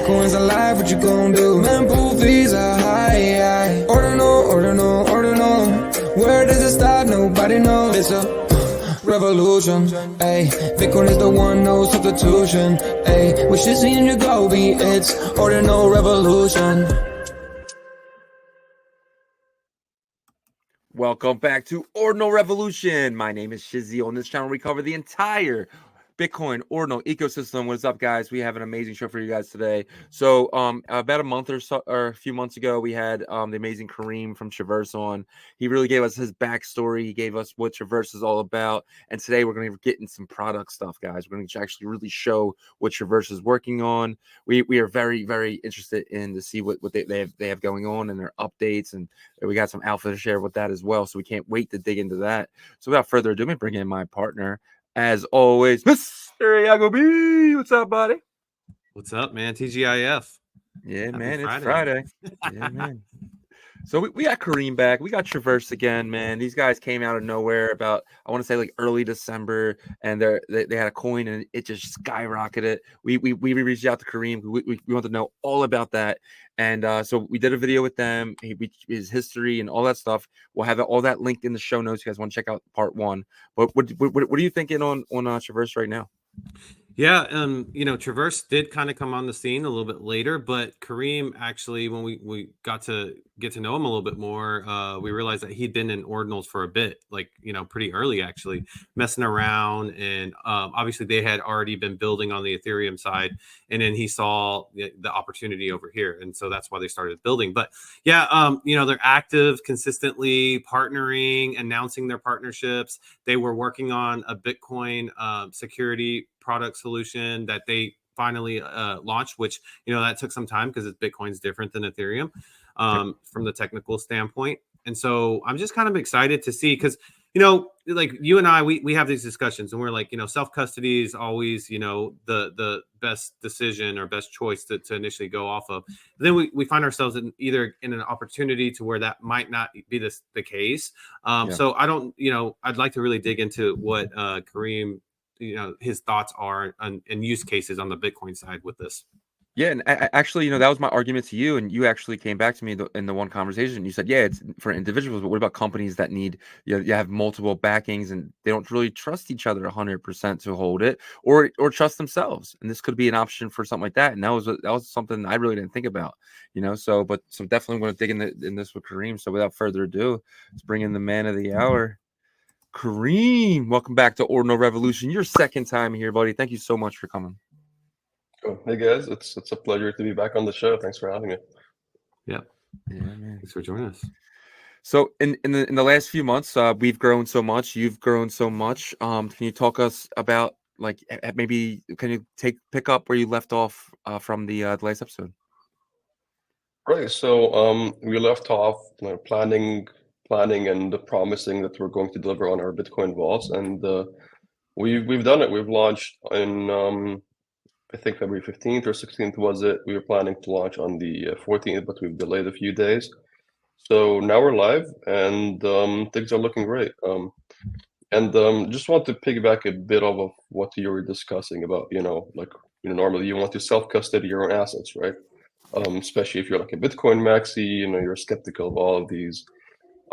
Bitcoin's alive, what you gon' do? Mempool fees are high. Ordinal. Where does it start? Nobody knows. It's a revolution. Ay, Bitcoin is the one, no substitution. Ay, with Shizzy and Yagobi, it's Ordinal Revolution. Welcome back to Ordinal Revolution. My name is Shizzy. On this channel, we cover the entire Bitcoin Ordinal ecosystem. What's up, guys? We have an amazing show for you guys today. So, about a month or so, or a few months ago, we had the amazing Kareem from Traverse on. He really gave us his backstory. He gave us what Traverse is all about. And today, we're going to get into some product stuff, guys. We're going to actually really show what Traverse is working on. We are very, very interested in to see what they have going on and their updates, and we got some alpha to share with that as well. So we can't wait to dig into that. So without further ado, let me bring in my partner, as always, Mr. Yagobi. What's up, buddy? What's up, man? TGIF. Yeah, Happy man. Friday. It's Friday. Yeah, man. So we got Kareem back. We got Traverse again, man. These guys came out of nowhere about, I want to say, like early December, and they had a coin and it just skyrocketed. We reached out to Kareem. We want to know all about that, and so we did a video with them. His history and all that stuff. We'll have all that linked in the show notes. You guys want to check out part 1. But what are you thinking on Traverse right now? Yeah, Traverse did kind of come on the scene a little bit later, but Kareem actually, when we got to get to know him a little bit more, we realized that he'd been in Ordinals for a bit, like, pretty early, actually, messing around. And obviously they had already been building on the Ethereum side. And then he saw the opportunity over here. And so that's why they started building. But yeah, they're active, consistently partnering, announcing their partnerships. They were working on a Bitcoin security product solution that they finally launched, which that took some time because Bitcoin's different than Ethereum from the technical standpoint. And so I'm just kind of excited to see, because like you and I, we have these discussions, and we're like, self-custody is always the best decision or best choice to initially go off of. But then we find ourselves either in an opportunity to where that might not be the case. So I don't, I'd like to really dig into what Kareem, his thoughts are and use cases on the Bitcoin side with this. Yeah, and actually, that was my argument to you, and you actually came back to me in the one conversation. You said, yeah, it's for individuals, but what about companies that need, you have multiple backings and they don't really trust each other 100% to hold it, or trust themselves, and this could be an option for something like that. And that was something I really didn't think about, so definitely going to dig in this with Kareem. So without further ado, let's bring in the man of the hour, Kareem. Welcome back to Ordinal Revolution. Your second time here, buddy. Thank you so much for coming. Oh, hey guys, it's a pleasure to be back on the show. Thanks for having me. Yeah, man. Thanks for joining us. So in the last few months, we've grown so much. You've grown so much. Can you talk us about, like, maybe can you pick up where you left off from the last episode? Right. So we left off planning and promising that we're going to deliver on our Bitcoin vaults, and we've done it. We've launched in I think February 15th or 16th was it. We were planning to launch on the 14th, but we've delayed a few days. So now we're live, and things are looking great. Just want to piggyback a bit off of what you were discussing about, normally you want to self-custody your own assets, right? Especially if you're like a Bitcoin maxi, you're skeptical of all of these,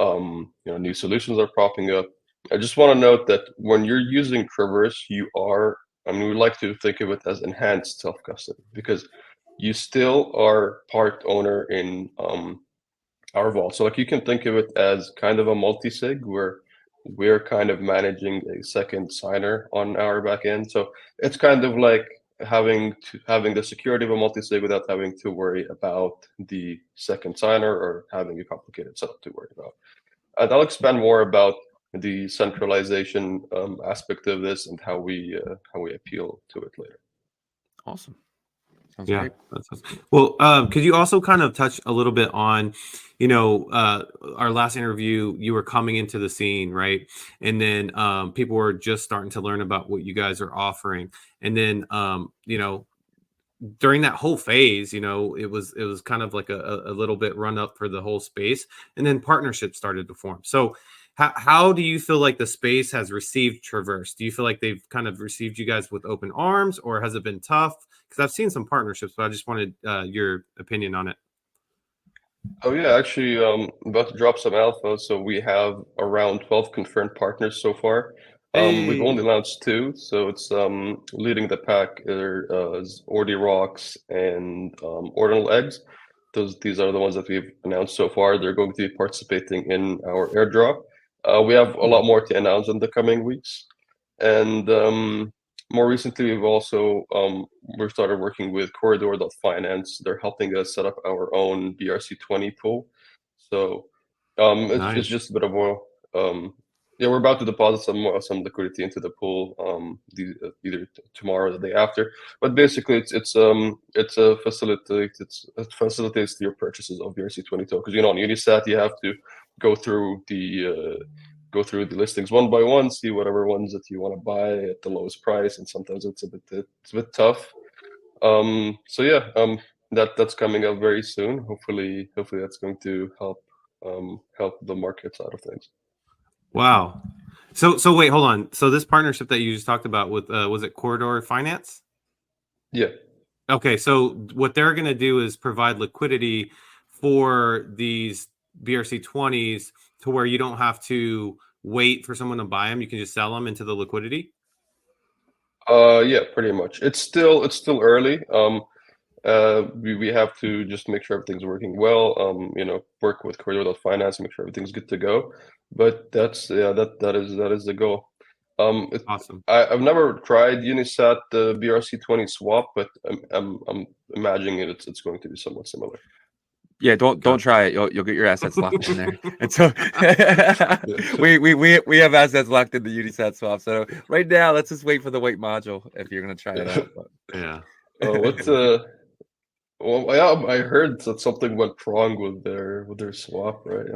new solutions are popping up. I just want to note that when you're using Traverse, we like to think of it as enhanced self-custody, because you still are part owner in our vault. So like you can think of it as kind of a multi-sig where we're kind of managing a second signer on our back end. So it's kind of like having the security of a multi-sig without having to worry about the second signer or having a complicated setup to worry about. And I'll expand more about the centralization aspect of this and how we appeal to it later. Awesome. Sounds Yeah, great. Well, could you also kind of touch a little bit on, our last interview, you were coming into the scene, right? And then people were just starting to learn about what you guys are offering. And then, during that whole phase, it was kind of like a little bit run up for the whole space. And then partnerships started to form. So how do you feel like the space has received Traverse? Do you feel like they've kind of received you guys with open arms, or has it been tough? Because I've seen some partnerships, but I just wanted your opinion on it. Oh yeah, actually, about to drop some alpha. So we have around 12 confirmed partners so far. We've only launched 2, so it's leading the pack is Ordi Rocks and Ordinal Eggs. These are the ones that we've announced so far. They're going to be participating in our airdrop. We have a lot more to announce in the coming weeks, and more recently we've also we've started working with Corridor.finance. They're helping us set up our own BRC20 pool. So it's just a bit of a yeah, we're about to deposit some liquidity into the pool either tomorrow or the day after. But basically, it facilitates your purchases of BRC20 tokens. You know, on Unisat, you have to go through the listings one by one, see whatever ones that you want to buy at the lowest price, and sometimes it's a bit tough. So yeah, that's coming up very soon. Hopefully that's going to help the market side of things. Wow. So wait, hold on. So this partnership that you just talked about with was it Corridor Finance? Yeah. Okay, so what they're going to do is provide liquidity for these BRC20s to where you don't have to wait for someone to buy them. You can just sell them into the liquidity. Yeah, pretty much. It's still early. We have to just make sure everything's working well. You know, work with Corridor.finance, make sure everything's good to go. But that is the goal. Awesome. I've never tried Unisat BRC20 swap, but I'm imagining it's going to be somewhat similar. Yeah, don't try it. You'll get your assets locked in there. And so we have assets locked in the Unisat swap. So right now, let's just wait for the weight module if you're gonna try it out. But. Yeah. Well, yeah, I heard that something went wrong with their swap, right?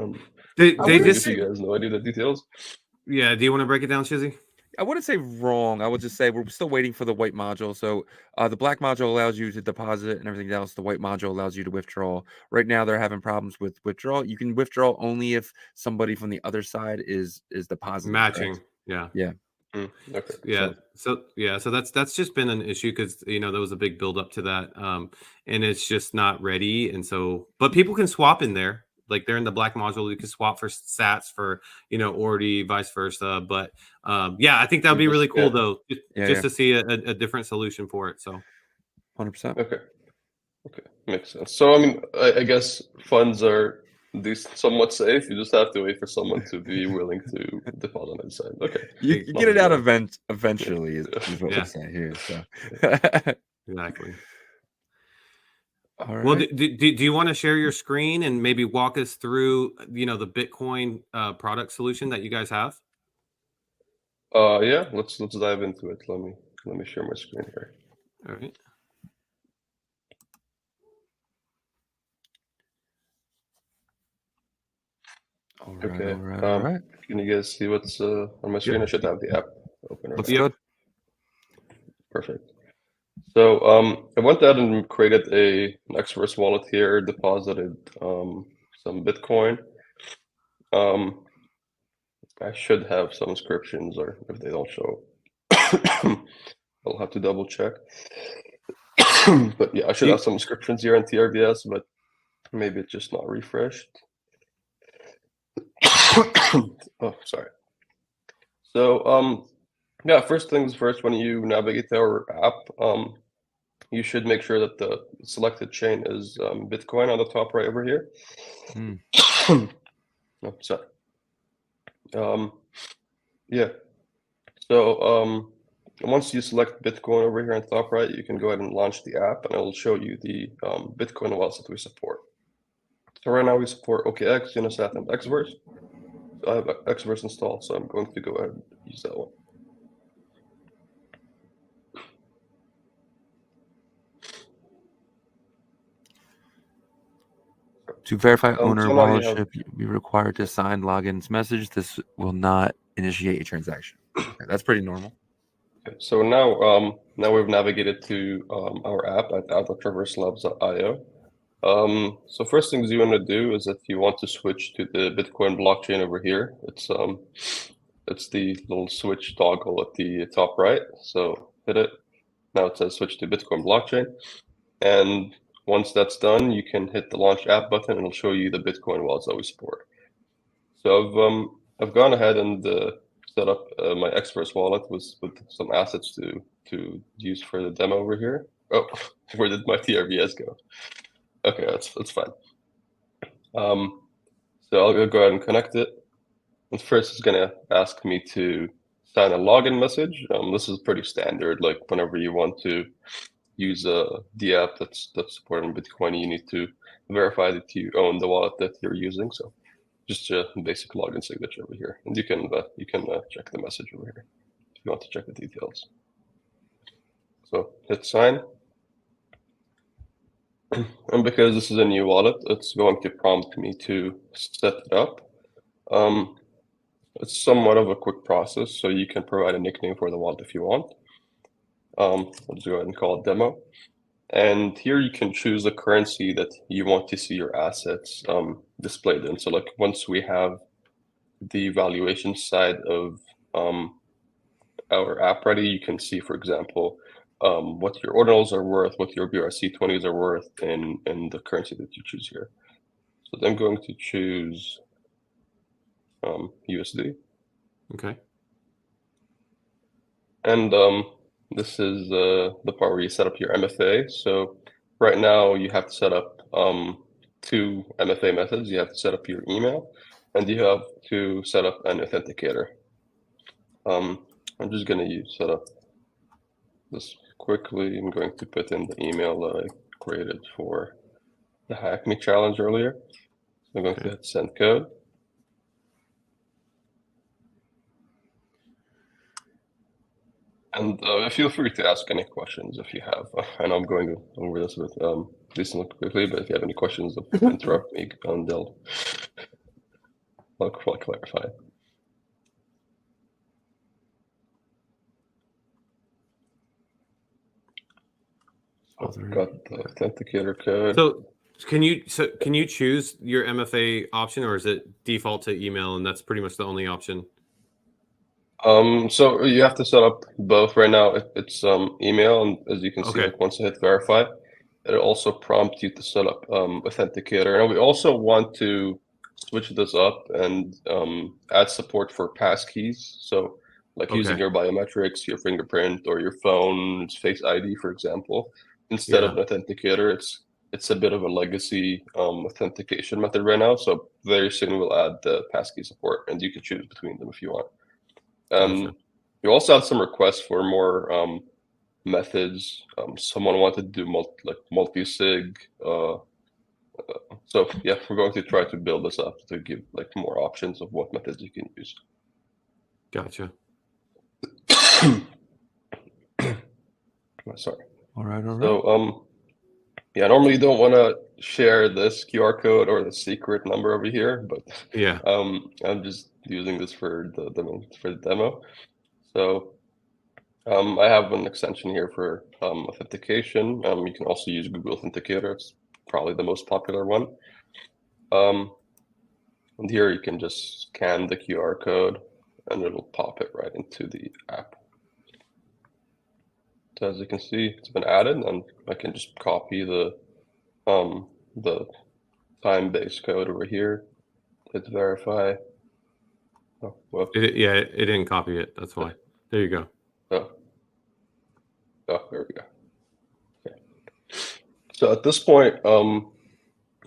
They just if you guys know any of the details. Yeah. Do you want to break it down, Shizzy? I wouldn't say wrong. I would just say we're still waiting for the white module. So the black module allows you to deposit and everything else. The white module allows you to withdraw. Right now, they're having problems with withdrawal. You can withdraw only if somebody from the other side is depositing. Matching. Correct? Yeah. Yeah. Okay. Yeah. So that's just been an issue because there was a big build up to that, and it's just not ready. And so, but people can swap in there. Like they're in the black module, you can swap for sats for Ordi, vice versa. But yeah, I think that would be really cool though, just to see a different solution for it. So 100%. Okay, makes sense. So I mean, I guess funds are somewhat safe. You just have to wait for someone to be willing to deposit on the side. Okay, you get it out eventually. Is what we say here. So exactly. All right. Well, do you want to share your screen and maybe walk us through, the Bitcoin product solution that you guys have? Yeah, let's dive into it. Let me share my screen here. All right. All right. Can you guys see what's on my screen? Yep. I should have the app open. Looks good. Perfect. So I went ahead and created an Xverse wallet here, deposited some Bitcoin. I should have some inscriptions, or if they don't show, I'll have to double check. But yeah, I should have some inscriptions here in TRBS, but maybe it's just not refreshed. Oh, sorry. So yeah, first things first, when you navigate to our app, you should make sure that the selected chain is Bitcoin on the top right over here. Oh, sorry. Yeah. So once you select Bitcoin over here on the top right, you can go ahead and launch the app, and it will show you the Bitcoin wallets that we support. So right now we support OKX, Unisat, and Xverse. So I have Xverse installed, so I'm going to go ahead and use that one. To verify owner wallet should be required to sign logins message. This will not initiate a transaction. Okay, that's pretty normal. Okay, so now we've navigated to our app at Traverse Labs.io. So first things you want to do is that you want to switch to the Bitcoin blockchain over here. It's the little switch toggle at the top right. So hit it. Now it says switch to Bitcoin blockchain. And once that's done, you can hit the launch app button and it'll show you the Bitcoin wallets that we support. So I've gone ahead and set up my Express wallet with some assets to use for the demo over here. Oh, where did my TRVS go? Okay, that's fine. So I'll go ahead and connect it. And first, it's gonna ask me to sign a login message. This is pretty standard. Like whenever you want to use the app that's supporting Bitcoin, you need to verify that you own the wallet that you're using. So just a basic login signature over here, and you can check the message over here if you want to check the details. So hit sign. And because this is a new wallet, it's going to prompt me to set it up. It's somewhat of a quick process, so you can provide a nickname for the wallet if you want. Let's go ahead and call it demo. And here you can choose the currency that you want to see your assets displayed in. So like once we have the valuation side of our app ready, you can see, for example, what your ordinals are worth, what your BRC20s are worth in the currency that you choose here. So I'm going to choose USD. Okay. And this is the part where you set up your MFA. So right now you have to set up 2 MFA methods. You have to set up your email, and you have to set up an authenticator. I'm just going to set up this quickly. I'm going to put in the email that I created for the Hack Me challenge earlier. So I'm going to hit send code. And feel free to ask any questions if you have. I know I'm going over this with decently quickly, but if you have any questions, interrupt me and I'll clarify. I've got the authenticator code. So can you choose your MFA option, or is it default to email and that's pretty much the only option? So you have to set up both. Right now it's email, and as you can see, like once I hit verify, it'll also prompt you to set up authenticator. And we also want to switch this up and add support for passkeys. So like using your biometrics, your fingerprint, or your phone's Face ID, for example, instead of an authenticator. It's a bit of a legacy authentication method right now. So very soon we'll add the passkey support, and you can choose between them if you want. You also have some requests for more methods. Someone wanted to do multi-sig. So yeah, we're going to try to build this up to give like more options of what methods you can use. Gotcha. Sorry. All right. So yeah, normally you don't want to share this QR code or the secret number over here, but I'm just using this for the demo. So I have an extension here for authentication. You can also use Google Authenticator. It's probably the most popular one. And here you can just scan the QR code and it'll pop it right into the app. So as you can see, it's been added, and I can just copy the time-based code over here. Hit verify. Oh, well. It didn't copy it. That's why. There you go. Oh, there we go. Okay. So at this point,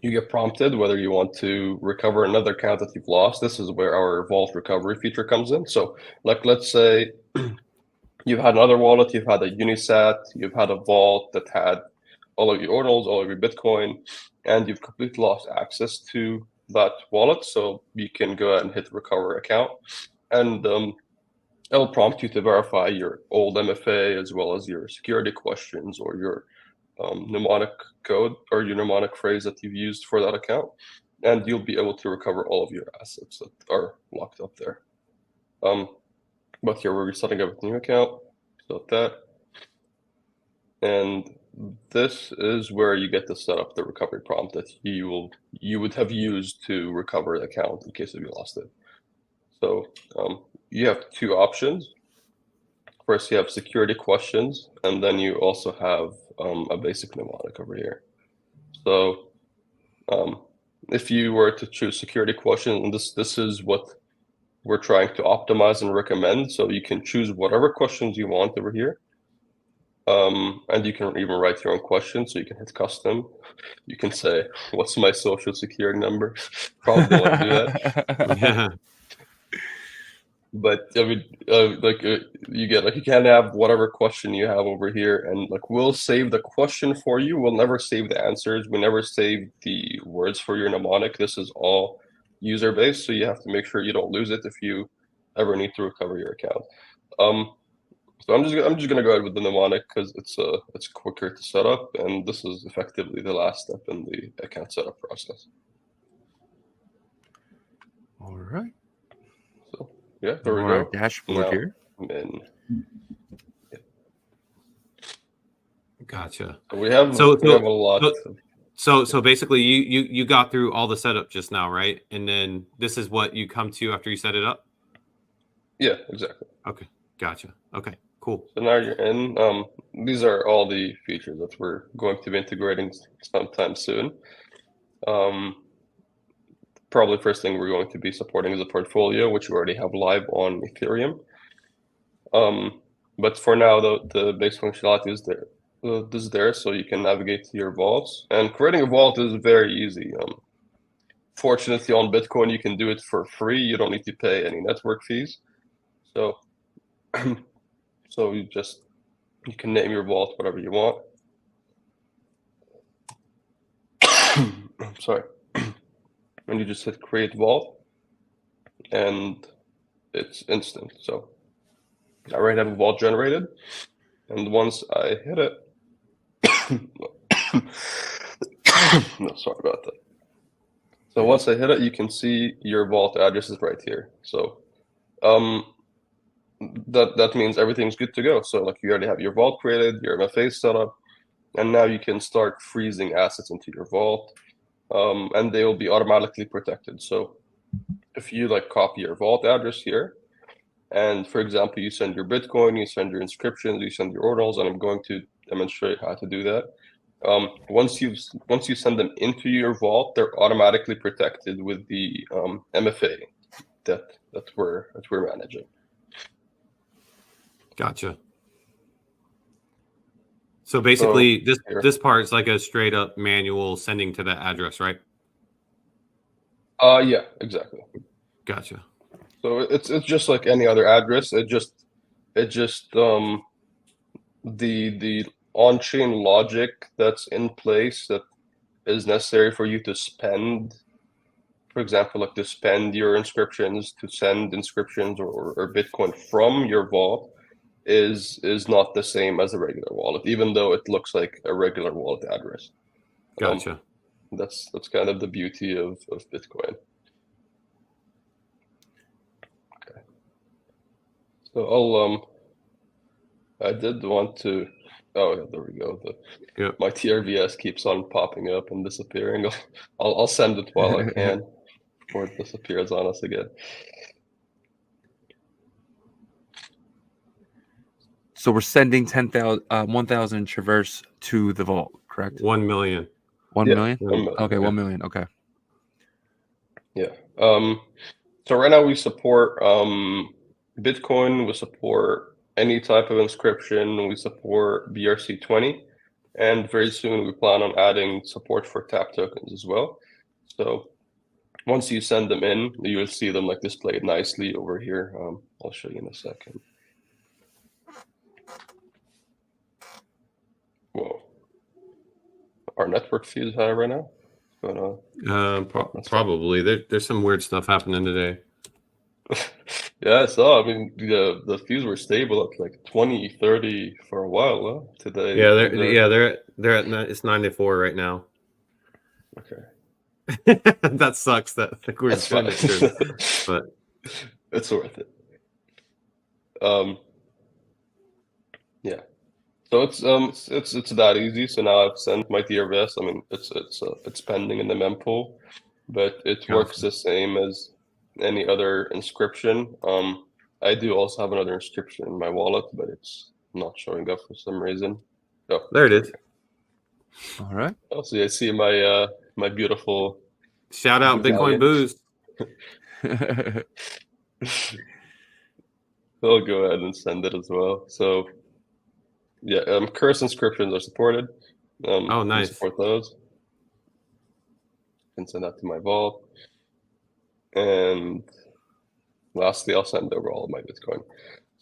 you get prompted whether you want to recover another account that you've lost. This is where our vault recovery feature comes in. So like, let's say you've had another wallet, you've had a Unisat, you've had a vault that had all of your ordinals, all of your Bitcoin, and you've completely lost access to that wallet. So you can go ahead and hit recover account, and it'll prompt you to verify your old MFA as well as your security questions or your mnemonic code or your mnemonic phrase that you've used for that account, and you'll be able to recover all of your assets that are locked up there. But here we're setting up a new account, so that, and this is where you get to set up the recovery prompt that you would have used to recover the account in case if you lost it. So you have two options. First, you have security questions, and then you also have a basic mnemonic over here. So if you were to choose security questions, and this is what we're trying to optimize and recommend. So you can choose whatever questions you want over here. And you can even write your own questions. So you can hit custom. You can say, what's my social security number? Probably don't want to do that. Yeah. But I mean, you get like, you can have whatever question you have over here, and like we'll save the question for you. We'll never save the answers. We never save the words for your mnemonic. This is all user based, so you have to make sure you don't lose it if you ever need to recover your account. So I'm just gonna go ahead with the mnemonic because it's quicker to set up, and this is effectively the last step in the account setup process. All right. So yeah, there we go. Dashboard here. And Gotcha. we have a lot. So basically, you got through all the setup just now, right? And then this is what you come to after you set it up. Yeah, exactly. Okay, gotcha. Okay, cool. So now you're in. These are all the features that we're going to be integrating sometime soon. Probably first thing we're going to be supporting is a portfolio, which we already have live on Ethereum. But for now, the base functionality is there. This is there, so you can navigate to your vaults. And creating a vault is very easy. Fortunately, on Bitcoin, you can do it for free. You don't need to pay any network fees. So, so you can name your vault whatever you want. Sorry. And you just hit create vault, and it's instant. So I already have a vault generated, and once I hit it, no, sorry about that. So once I hit it, you can see your vault address is right here. So that means everything's good to go. So like you already have your vault created, your MFA set up, and now you can start freezing assets into your vault. And they will be automatically protected. So if you like copy your vault address here, and for example, you send your Bitcoin, you send your inscriptions, you send your ordinals, and I'm going to demonstrate how to do that. Once you send them into your vault, they're automatically protected with the MFA that we're managing. Gotcha. So basically, this part is like a straight up manual sending to that address, right? Yeah, exactly. Gotcha. So it's just like any other address. It just the on-chain logic that's in place that is necessary for you to spend, for example, like to spend your inscriptions, to send inscriptions or Bitcoin from your vault is not the same as a regular wallet, even though it looks like a regular wallet address. Gotcha. That's kind of the beauty of Bitcoin. Okay. So I did want to. Oh yeah, there we go. My TRVS keeps on popping up and disappearing. I'll send it while I can before it disappears on us again. So we're sending 1,000 Traverse to the vault, correct? 1 million. 1 million? 1 million. Okay, 1 million. Okay. Yeah. So right now we support Bitcoin. We support any type of inscription. We support BRC20, and very soon we plan on adding support for tap tokens as well. So once you send them in, you will see them like displayed nicely over here. I'll show you in a second. Whoa. Our network fee is high right now. Probably. There's some weird stuff happening today. Yeah, I saw. I mean, the fees were stable at like 20, 30 for a while today. Yeah, they're at it's 94 right now. Okay. That sucks. That we're finished, but it's worth it. Yeah. So it's that easy. So now I've sent my TRVS. I mean, it's pending in the mempool, but it works the same as any other inscription. I do also have another inscription in my wallet, but it's not showing up for some reason. Oh, There it is. All right. Oh, so I see my my beautiful. Shout out Bitcoin Medallion. Boost. I'll go ahead and send it as well. So yeah, curse inscriptions are supported. Oh, nice. Support those. Can send that to my vault. And lastly, I'll send over all of my Bitcoin.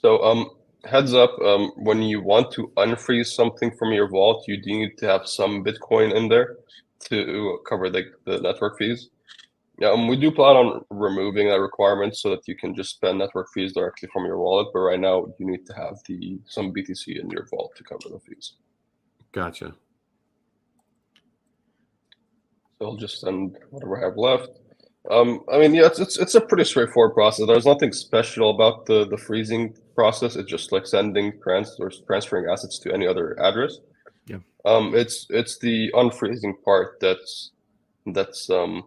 So heads up, when you want to unfreeze something from your vault, you do need to have some Bitcoin in there to cover the network fees. We do plan on removing that requirement so that you can just spend network fees directly from your wallet. But right now, you need to have some BTC in your vault to cover the fees. Gotcha. So I'll just send whatever I have left. I mean, yeah, it's a pretty straightforward process. There's nothing special about the freezing process. It's just like sending or transferring assets to any other address. Yeah. It's the unfreezing part that's a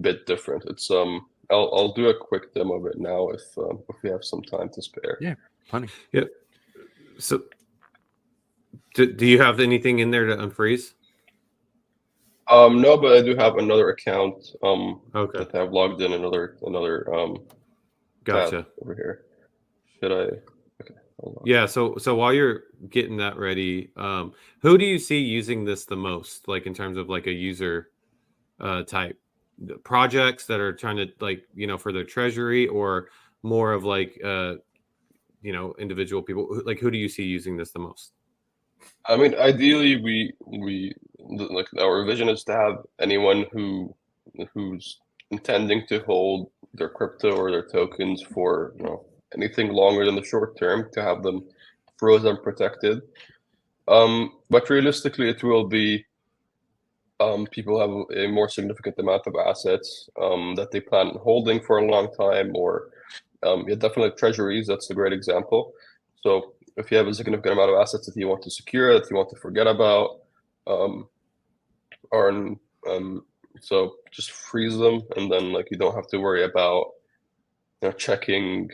bit different. It's I'll do a quick demo of it now if we have some time to spare. Yeah, plenty. Yeah. So, do you have anything in there to unfreeze? No, but I do have another account Okay. that I have logged in another Gotcha. tab over here. Should I? Okay. Hold on. Yeah. So while you're getting that ready, who do you see using this the most? Like in terms of like a user type, projects that are trying to for their treasury, or more of like individual people. Like who do you see using this the most? I mean, ideally, we like our vision is to have anyone who's intending to hold their crypto or their tokens for anything longer than the short term to have them frozen protected. But realistically, it will be people have a more significant amount of assets that they plan on holding for a long time, or definitely treasuries. That's a great example. So if you have a significant amount of assets that you want to secure, that you want to forget about, so just freeze them, and then you don't have to worry about checking.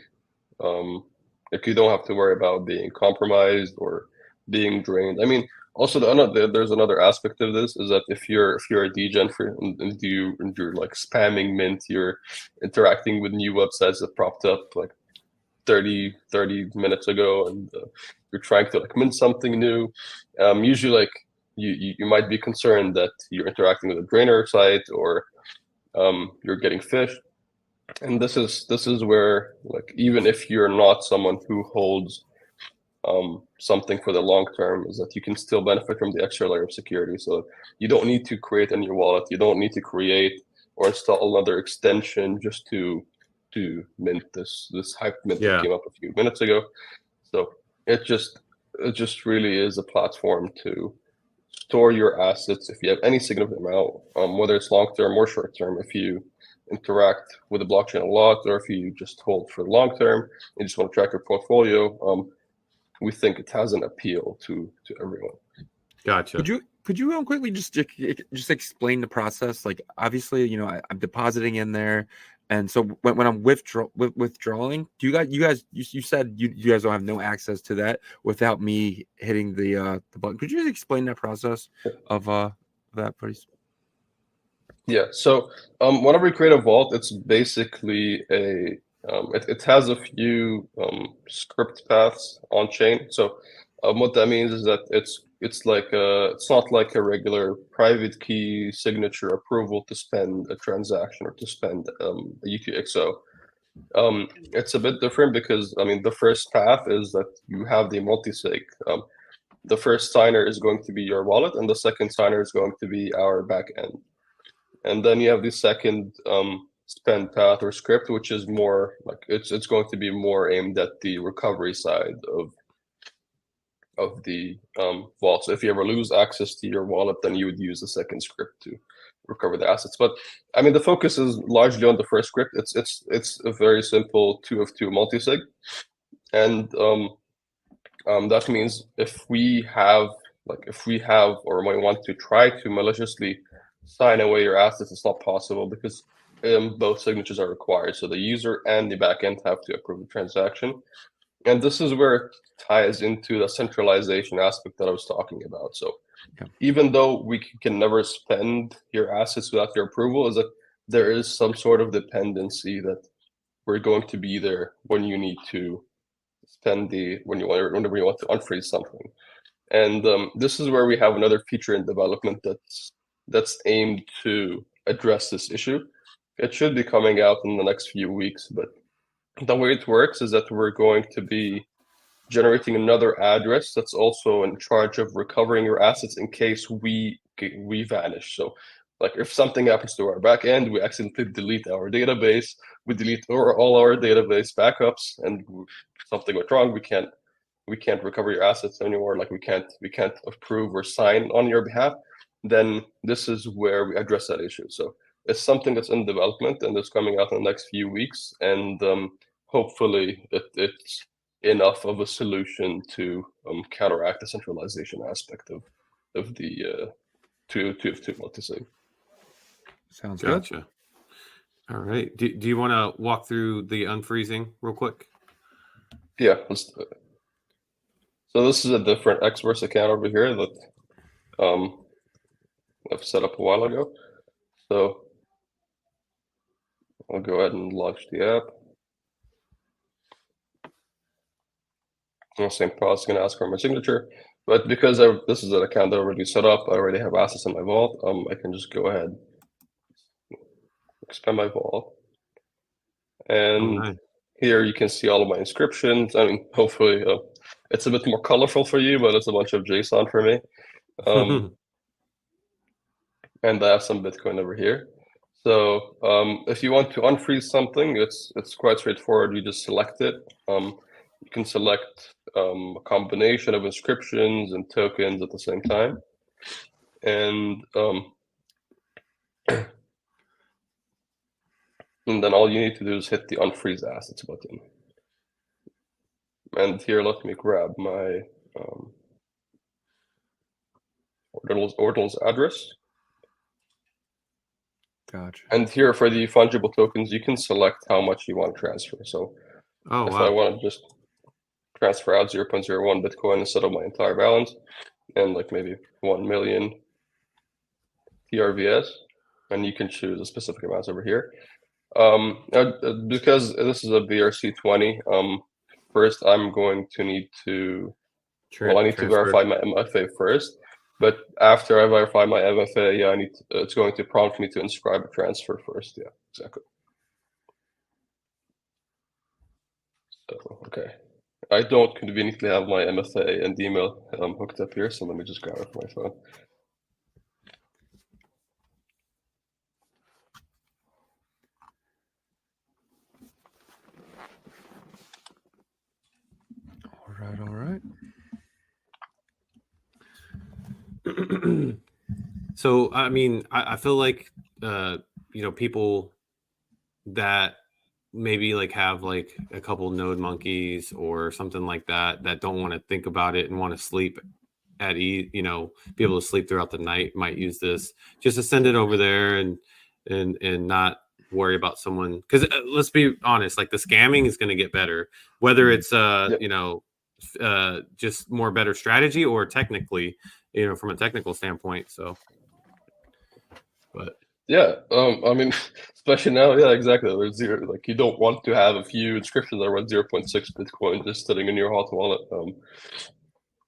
You don't have to worry about being compromised or being drained. I mean, also there's another aspect of this is that if you're a degen and you're like spamming Mint, you're interacting with new websites that propped up like 30 minutes ago, and you're trying to mint something new. Usually, you might be concerned that you're interacting with a drainer site, or you're getting phished. And this is where even if you're not someone who holds something for the long term, is that you can still benefit from the extra layer of security. So you don't need to create a new wallet. You don't need to create or install another extension just to mint this hyped mint that came up a few minutes ago. So it just really is a platform to store your assets if you have any significant amount, whether it's long term or short term. If you interact with the blockchain a lot, or if you just hold for the long term and just want to track your portfolio, we think it has an appeal to everyone. Gotcha. Could you real quickly just explain the process? Like, obviously, I'm depositing in there, and so when I'm withdrawing, you said you guys don't have no access to that without me hitting the button. Could you just explain that process of that, please? Yeah. So whenever you create a vault, it's basically it has a few script paths on chain. So what that means is that it's not like a regular private key signature approval to spend a transaction or to spend a UTXO. It's a bit different because the first path is that you have the multisig. The first signer is going to be your wallet, and the second signer is going to be our backend. And then you have the second spend path or script, which is more it's going to be more aimed at the recovery side of the vault. So if you ever lose access to your wallet, then you would use the second script to recover the assets. But the focus is largely on the first script. It's a very simple 2 of 2 multisig, and That means if we have or might want to try to maliciously sign away your assets, it's not possible because both signatures are required. So the user and the backend have to approve the transaction. And this is where it ties into the centralization aspect that I was talking about. So even though we can never spend your assets without your approval, is that there is some sort of dependency that we're going to be there when you need to spend whenever you want to unfreeze something. And this is where we have another feature in development that's aimed to address this issue. It should be coming out in the next few weeks, but the way it works is that we're going to be generating another address that's also in charge of recovering your assets in case we vanish. So like if something happens to our backend, we accidentally delete our database, we delete all our database backups, and something went wrong, we can't recover your assets anymore. Like we can't approve or sign on your behalf. Then this is where we address that issue. So it's something that's in development and it's coming out in the next few weeks, and hopefully it's enough of a solution to counteract the centralization aspect of the two multi-sig. Sounds Gotcha. good. All right. Do you want to walk through the unfreezing real quick? Yeah, let's do it. So this is a different Xverse account over here that I've set up a while ago. So I'll go ahead and launch the app. Same process, going to ask for my signature, but because this is an account that I already set up, I already have assets in my vault. I can just go ahead, expand my vault, and here you can see all of my inscriptions. I mean, hopefully it's a bit more colorful for you, but it's a bunch of JSON for me. And I have some Bitcoin over here. So if you want to unfreeze something, it's quite straightforward. You just select it. You can select a combination of inscriptions and tokens at the same time. And and then all you need to do is hit the unfreeze assets button. And here, let me grab my Ordinals address. Gotcha. And here for the fungible tokens, you can select how much you want to transfer. So if I want to just transfer out 0.01 Bitcoin instead of my entire balance, and like maybe 1 million TRVS, and you can choose a specific amount over here. Because this is a BRC20, first I'm going to need to, I need to verify my MFA first. But after I verify my MFA, yeah, it's going to prompt me to inscribe a transfer first. Yeah, exactly. So, okay. I don't conveniently have my MFA and email hooked up here, so let me just grab it from my phone. All right. So, I mean, I feel like, people that maybe like have like a couple node monkeys or something like that don't want to think about it and want to sleep at ease, be able to sleep throughout the night, might use this just to send it over there and not worry about someone, because let's be honest, like the scamming is going to get better, whether it's just more better strategy or technically, from a technical standpoint. So but yeah, I mean, especially now, yeah, exactly. There's zero, like you don't want to have a few inscriptions that are worth 0.6 Bitcoin just sitting in your hot wallet.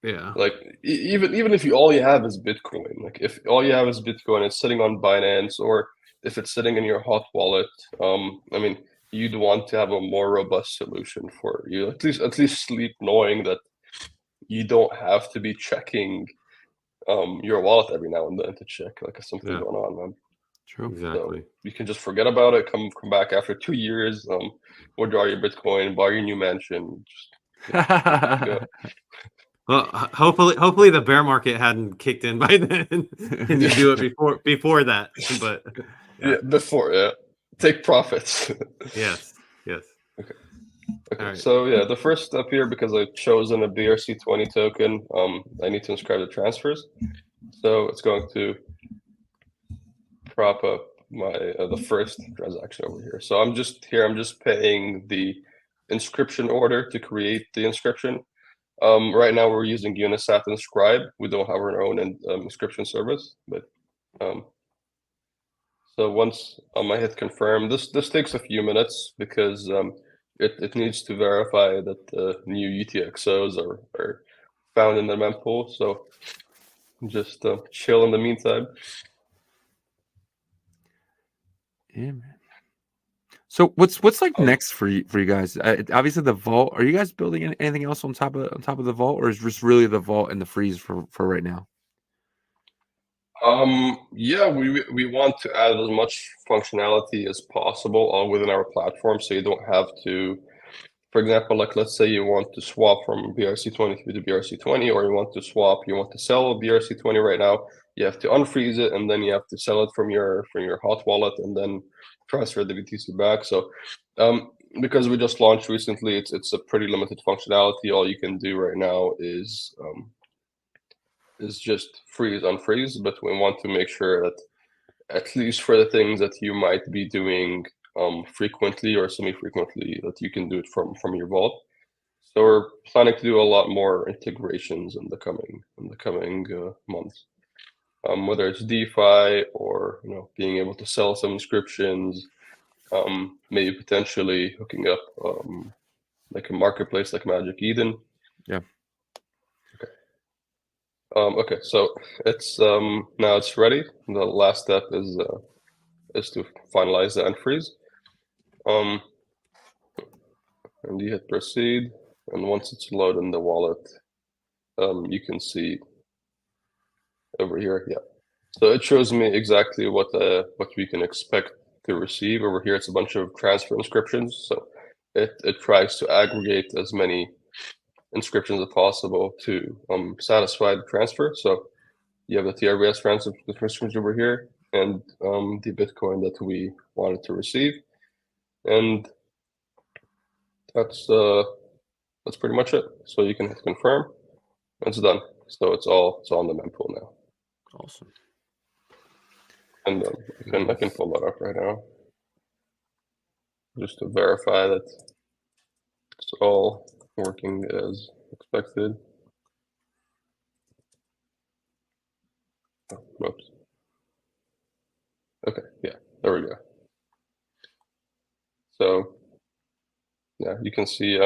Yeah, like even if all you have is Bitcoin, like if all you have is Bitcoin, it's sitting on Binance, or if it's sitting in your hot wallet, I mean, you'd want to have a more robust solution for you. At least sleep knowing that you don't have to be checking your wallet every now and then to check like if something's going on, man. True, exactly. So you can just forget about it. Come back after 2 years. Withdraw your Bitcoin, buy your new mansion. Just, well, hopefully the bear market hadn't kicked in by then, and you do it before that. But before, take profits. Yes. Okay. Okay, Alright. so yeah, the first step here, because I've chosen a BRC20 token, I need to inscribe the transfers. So it's going to prop up my the first transaction over here. So I'm just paying the inscription order to create the inscription. Right now we're using Unisat Inscribe. We don't have our own inscription service, but so once I hit confirm, this takes a few minutes because it needs to verify that the new UTXOs are found in the mempool. So just chill in the meantime. Yeah, man. So what's like next for you guys? Obviously the vault. Are you guys building anything else on top of the vault, or is just really the vault and the freeze for right now? Yeah, we want to add as much functionality as possible all within our platform, so you don't have to, for example, like let's say you want to swap from BRC20 to BRC20, or you want to sell BRC20 right now, you have to unfreeze it and then you have to sell it from your hot wallet and then transfer the BTC back. So because we just launched recently, it's a pretty limited functionality. All you can do right now is just freeze, unfreeze, but we want to make sure that at least for the things that you might be doing frequently or semi-frequently, that you can do it from your vault. So we're planning to do a lot more integrations in the coming months, whether it's DeFi or being able to sell some inscriptions, maybe potentially hooking up like a marketplace like Magic Eden. Yeah. Okay, so it's now it's ready. The last step is to finalize the unfreeze. And you hit proceed, and once it's loaded in the wallet, you can see over here. Yeah, so it shows me exactly what we can expect to receive. Over here, it's a bunch of transfer inscriptions. So it tries to aggregate as many inscriptions as possible to satisfy the transfer. So you have the TRBS transfer inscriptions over here, and the Bitcoin that we wanted to receive, and that's pretty much it. So you can hit confirm. It's done. So it's all in the mempool now. Awesome. And I can pull that up right now, just to verify that it's all working as expected. Oh, whoops. Okay, yeah, there we go. So yeah, you can see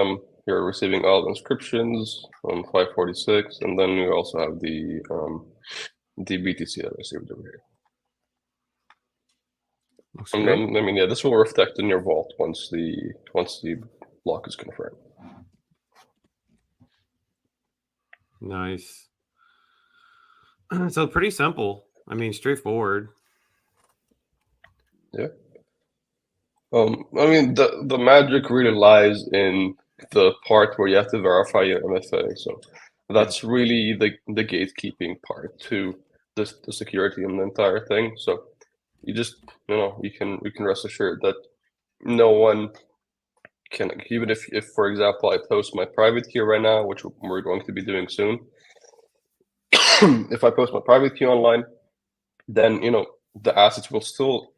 you're receiving all the inscriptions on 546, and then we also have the BTC that I received over here. And then, I mean, yeah, this will reflect in your vault once the block is confirmed. Nice. So pretty simple. I mean, straightforward. Yeah. I mean, the magic really lies in the part where you have to verify your MFA. So that's really the gatekeeping part to the security and the entire thing. So you just you can rest assured that no one can, even if for example I post my private key right now, which we're going to be doing soon. If I post my private key online, then the assets will still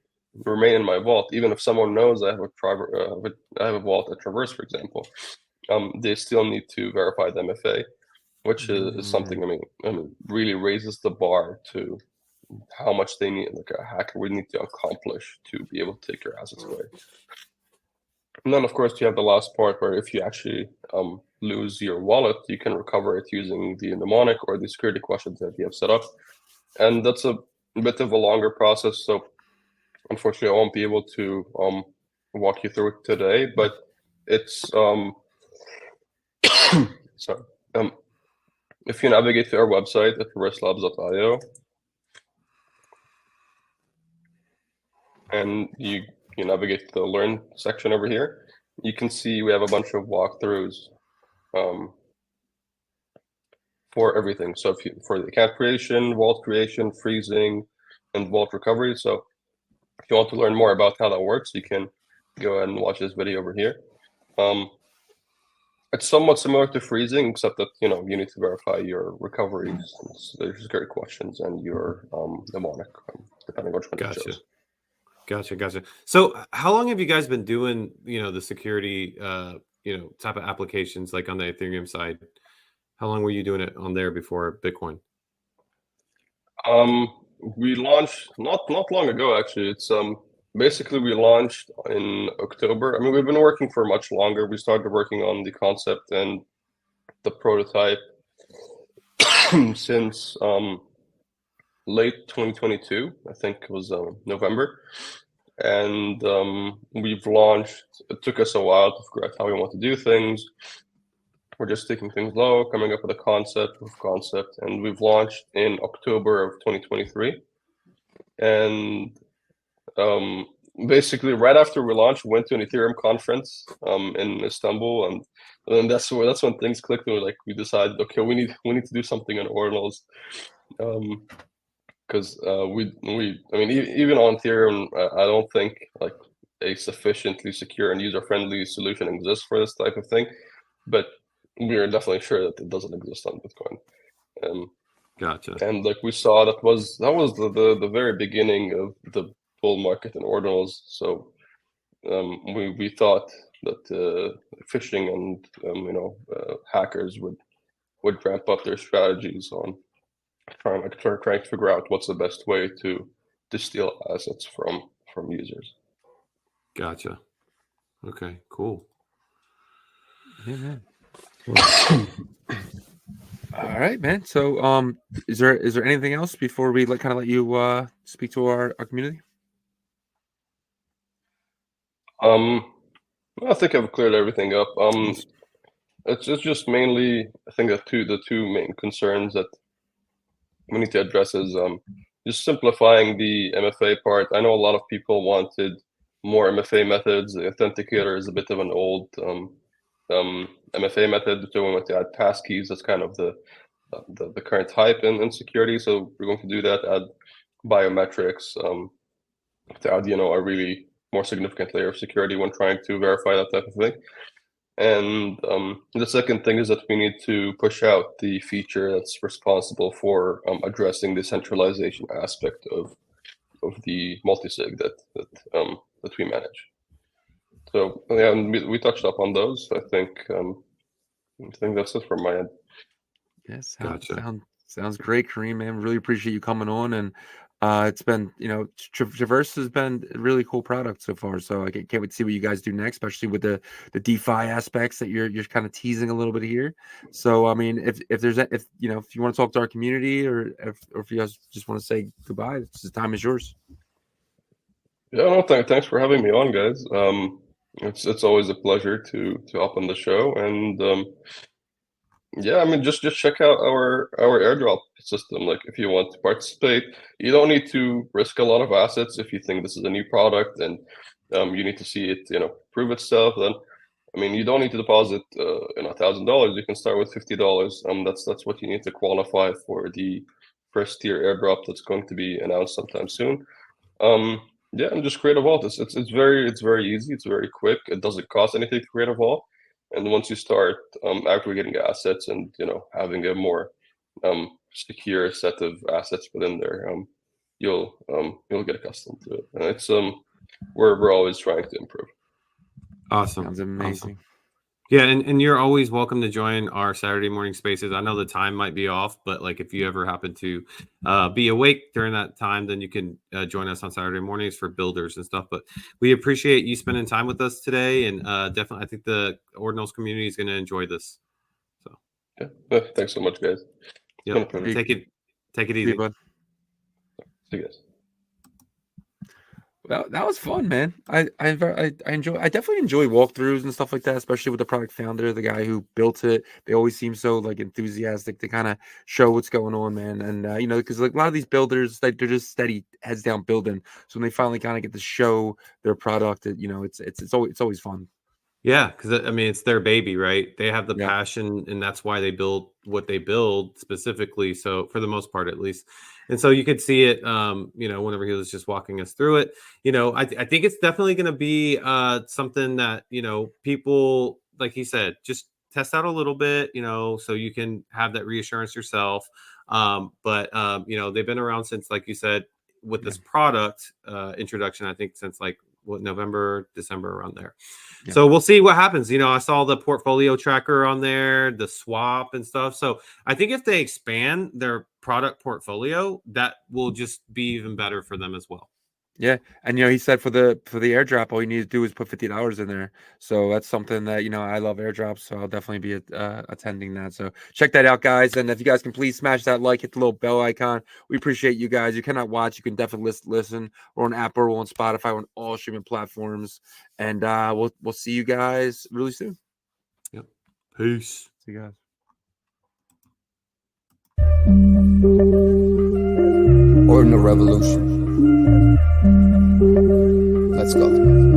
remain in my vault, even if someone knows I have a vault at Traverse, for example. They still need to verify the MFA, which is something I mean really raises the bar to how much they need, like a hacker would need to accomplish to be able to take your assets away. And then of course you have the last part where if you actually lose your wallet, you can recover it using the mnemonic or the security questions that you have set up, and that's a bit of a longer process. So unfortunately, I won't be able to walk you through it today, but it's sorry. If you navigate to our website at traverselabs.io, and you navigate to the Learn section over here, you can see we have a bunch of walkthroughs for everything. So for the account creation, vault creation, freezing, and vault recovery. So if you want to learn more about how that works, you can go ahead and watch this video over here. It's somewhat similar to freezing, except that you need to verify your recoveries, there's security questions, and your mnemonic, depending on which one you Gotcha. chose. Gotcha. So how long have you guys been doing, the security, type of applications like on the Ethereum side? How long were you doing it on there before Bitcoin? We launched not long ago, actually. It's basically we launched in October. I mean, we've been working for much longer. We started working on the concept and the prototype since late 2022. I think it was November. And we've launched. It took us a while to figure out how we want to do things. We're just taking things low, coming up with a concept, and we've launched in October of 2023. And basically, right after we launched, we went to an Ethereum conference in Istanbul, and then that's when things clicked. And we decided, okay, we need to do something on Ordinals, because even on Ethereum, I don't think like a sufficiently secure and user-friendly solution exists for this type of thing, but we are definitely sure that it doesn't exist on Bitcoin. Gotcha. And we saw that was the very beginning of the bull market in Ordinals. So we thought that phishing and hackers would ramp up their strategies on trying to figure out what's the best way to steal assets from users. Gotcha. Okay, cool. Yeah, man. All right, man. So, is there anything else before we let you speak to our community? I think I've cleared everything up. It's just mainly, I think that the two main concerns that we need to address is just simplifying the MFA part. I know a lot of people wanted more MFA methods. The authenticator is a bit of an old MFA method, so we want to add passkeys. That's kind of the current hype in security. So we're going to do that, add biometrics, to add a really more significant layer of security when trying to verify that type of thing. And the second thing is that we need to push out the feature that's responsible for addressing the centralization aspect of the multisig that we manage. So yeah, we touched up on those. I think that's it from my end. Yes, Gotcha. sounds great, Kareem, man. Really appreciate you coming on, and it's been, Traverse has been a really cool product so far. So I can't wait to see what you guys do next, especially with the DeFi aspects that you're kind of teasing a little bit here. So I mean, if you want to talk to our community, or if you guys just want to say goodbye, the time is yours. Yeah, no, thanks for having me on, guys. It's always a pleasure to hop on the show, and yeah, I mean, just check out our airdrop system. Like, if you want to participate, you don't need to risk a lot of assets. If you think this is a new product and you need to see it, prove itself, then I mean, you don't need to deposit $1,000. You can start with $50. That's what you need to qualify for the first tier airdrop that's going to be announced sometime soon. Yeah, and just create a vault. It's very easy. It's very quick. It doesn't cost anything to create a vault. And once you start aggregating assets and having a more secure set of assets within there, you'll get accustomed to it. And it's we're always trying to improve. Awesome. Sounds amazing. Awesome. Yeah, and you're always welcome to join our Saturday morning spaces. I know the time might be off, but if you ever happen to be awake during that time, then you can join us on Saturday mornings for builders and stuff. But we appreciate you spending time with us today, and definitely, I think the Ordinals community is going to enjoy this. So, yeah, thanks so much, guys. Yeah, take it easy. Bud. See you guys. Well, that was fun, man. I definitely enjoy walkthroughs and stuff like that, especially with the product founder, the guy who built it. They always seem so enthusiastic to kind of show what's going on, man. And because a lot of these builders, they're just steady heads down building. So when they finally kind of get to show their product, it's always fun. Yeah, because I mean, it's their baby, right? They have the passion, and that's why they build what they build specifically. So for the most part, at least, and so you could see it, whenever he was just walking us through it. I think it's definitely going to be something that people, like he said, just test out a little bit, so you can have that reassurance yourself. But they've been around since, like you said, with this product introduction, I think since like November, December, around there. Yeah. So we'll see what happens. I saw the portfolio tracker on there, the swap and stuff. So I think if they expand their product portfolio, that will just be even better for them as well. Yeah, and he said for the airdrop, all you need to do is put $50 in there. So that's something that I love airdrops, so I'll definitely be attending that. So check that out, guys. And if you guys can please smash that like, hit the little bell icon. We appreciate you guys. You cannot watch, you can definitely listen. We're on Apple, we're on Spotify, we're on all streaming platforms, and we'll see you guys really soon. Yep. Peace. See you guys. Ordinal Revolution. Let's go.